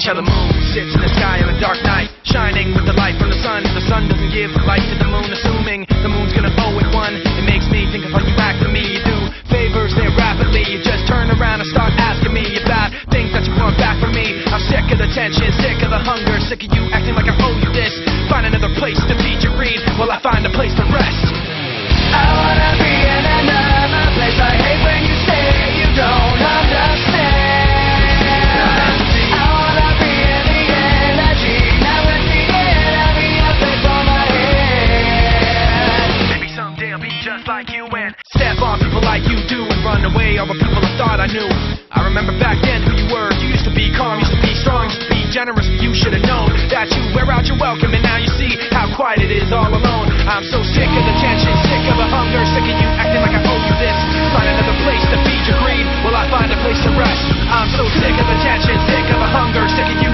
how the moon sits in the sky on a dark night, shining with the light from the sun. The sun doesn't give light to the moon, assuming the moon's gonna owe it one. It makes me think of how you act to me. You do favors there rapidly, you just turn around and start asking me about things that you want back from me. I'm sick of the tension, sick of the hunger, sick of you acting like I owe you this. Find another place to feed your greed while I find a place to rest. I wanna be in another place. I hate when you say you don't understand. I wanna be in the energy, not with the enemy up for my head. Maybe someday I'll be just like you and step on people like you do and run away all the people I thought I knew. I remember back then who you were. You used to be calm, used to be strong, used to be generous, but you should have known that you wear out your welcome, and now you see how quiet it is all alone. I'm so sick of the tension, sick of the hunger, sick of you acting like I owe you this. Find another place to feed your greed while I find a place to rest. I'm so sick of the tension, sick of the hunger, sick of you